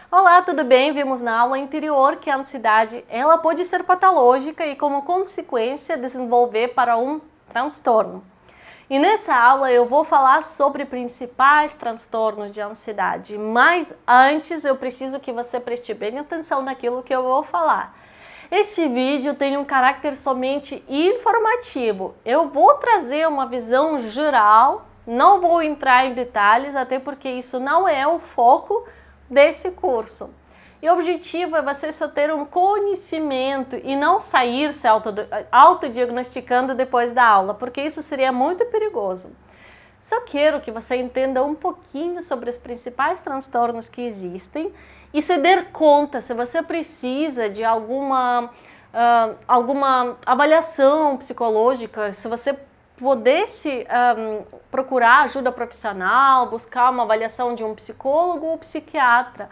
Olá, tudo bem? Vimos na aula anterior que a ansiedade ela pode ser patológica e, como consequência, desenvolver para um transtorno. E nessa aula eu vou falar sobre principais transtornos de ansiedade, mas antes eu preciso que você preste bem atenção naquilo que eu vou falar. Esse vídeo tem um caráter somente informativo. Eu vou trazer uma visão geral, não vou entrar em detalhes, até porque isso não é o foco desse curso. E o objetivo é você só ter um conhecimento e não sair se autodiagnosticando depois da aula, porque isso seria muito perigoso. Só quero que você entenda um pouquinho sobre os principais transtornos que existem e se der conta se você precisa de alguma avaliação psicológica, se você pudesse procurar ajuda profissional, buscar uma avaliação de um psicólogo ou psiquiatra,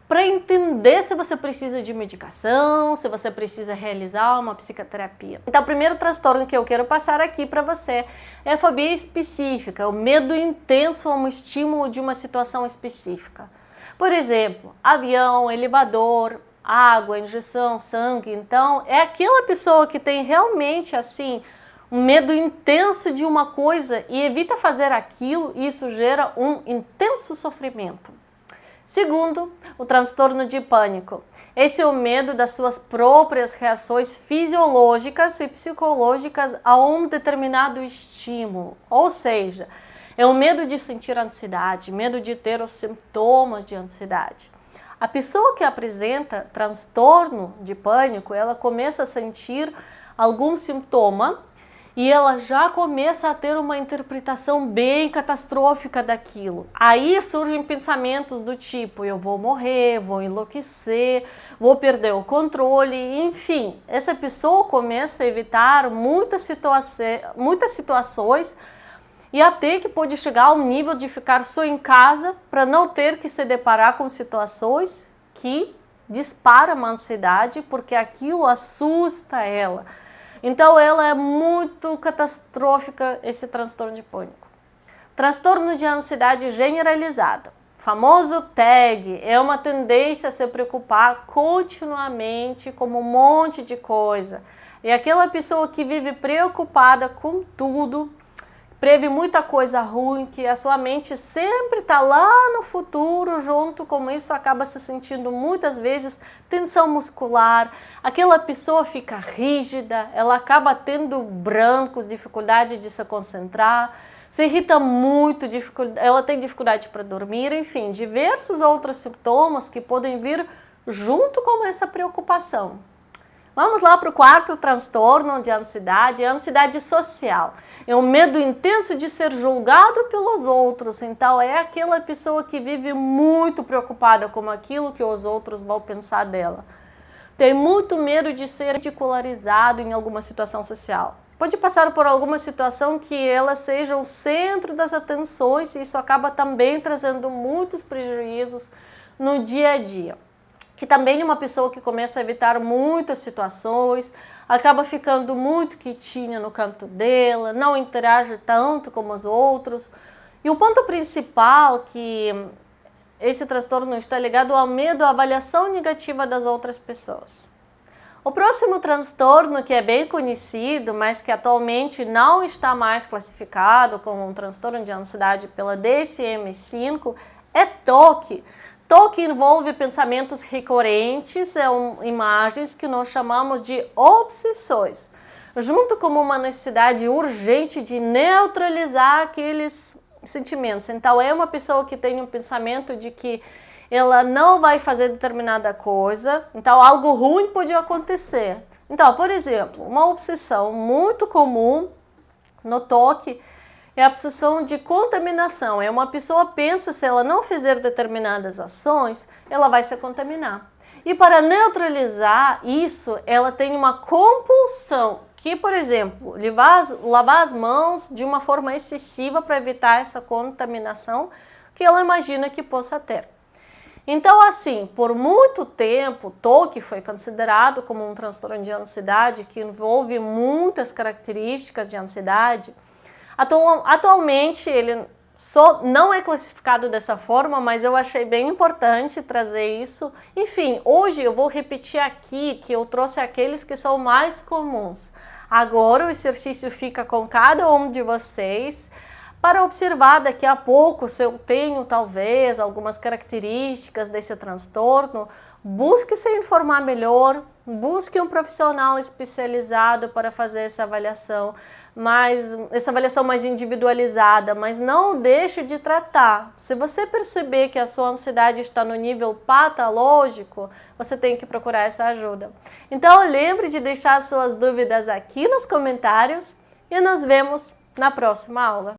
para entender se você precisa de medicação, se você precisa realizar uma psicoterapia. Então, o primeiro transtorno que eu quero passar aqui para você é a fobia específica, o medo intenso a um estímulo de uma situação específica. Por exemplo, avião, elevador, água, injeção, sangue. Então, é aquela pessoa que tem realmente assim um medo intenso de uma coisa e evita fazer aquilo, e isso gera um intenso sofrimento. Segundo, o transtorno de pânico. Esse é o medo das suas próprias reações fisiológicas e psicológicas a um determinado estímulo. Ou seja, é o medo de sentir ansiedade, medo de ter os sintomas de ansiedade. A pessoa que apresenta transtorno de pânico, ela começa a sentir algum sintoma e ela já começa a ter uma interpretação bem catastrófica daquilo. Aí surgem pensamentos do tipo, eu vou morrer, vou enlouquecer, vou perder o controle, enfim. Essa pessoa começa a evitar muitas situações e até que pode chegar ao nível de ficar só em casa para não ter que se deparar com situações que disparam uma ansiedade, porque aquilo assusta ela. Então, ela é muito catastrófica, esse transtorno de pânico. Transtorno de ansiedade generalizada, famoso TAG, é uma tendência a se preocupar continuamente com um monte de coisa. E aquela pessoa que vive preocupada com tudo, prevê muita coisa ruim, que a sua mente sempre está lá no futuro, junto com isso acaba se sentindo muitas vezes tensão muscular, aquela pessoa fica rígida, ela acaba tendo brancos, dificuldade de se concentrar, se irrita muito, ela tem dificuldade para dormir, enfim, diversos outros sintomas que podem vir junto com essa preocupação. Vamos lá para o quarto transtorno de ansiedade, a ansiedade social. É o medo intenso de ser julgado pelos outros. Então, é aquela pessoa que vive muito preocupada com aquilo que os outros vão pensar dela. Tem muito medo de ser ridicularizado em alguma situação social. Pode passar por alguma situação que ela seja o centro das atenções e isso acaba também trazendo muitos prejuízos no dia a dia. Que também é uma pessoa que começa a evitar muitas situações, acaba ficando muito quietinha no canto dela, não interage tanto como os outros. E o ponto principal que esse transtorno está ligado ao medo à avaliação negativa das outras pessoas. O próximo transtorno, que é bem conhecido, mas que atualmente não está mais classificado como um transtorno de ansiedade pela DSM-5, é TOC. TOC envolve pensamentos recorrentes, imagens que nós chamamos de obsessões, junto com uma necessidade urgente de neutralizar aqueles sentimentos. Então, é uma pessoa que tem um pensamento de que ela não vai fazer determinada coisa, então algo ruim pode acontecer. Então, por exemplo, uma obsessão muito comum no TOC é a obsessão de contaminação. É uma pessoa pensa se ela não fizer determinadas ações, ela vai se contaminar. E para neutralizar isso, ela tem uma compulsão, que, por exemplo, lavar as mãos de uma forma excessiva para evitar essa contaminação que ela imagina que possa ter. Então, assim, por muito tempo, TOC foi considerado como um transtorno de ansiedade que envolve muitas características de ansiedade. Atualmente, ele não é classificado dessa forma, mas eu achei bem importante trazer isso. Enfim, hoje eu vou repetir aqui que eu trouxe aqueles que são mais comuns. Agora o exercício fica com cada um de vocês para observar daqui a pouco se eu tenho talvez algumas características desse transtorno. Busque se informar melhor, busque um profissional especializado para fazer essa avaliação mais individualizada, mas não deixe de tratar. Se você perceber que a sua ansiedade está no nível patológico, você tem que procurar essa ajuda. Então lembre de deixar suas dúvidas aqui nos comentários e nos vemos na próxima aula.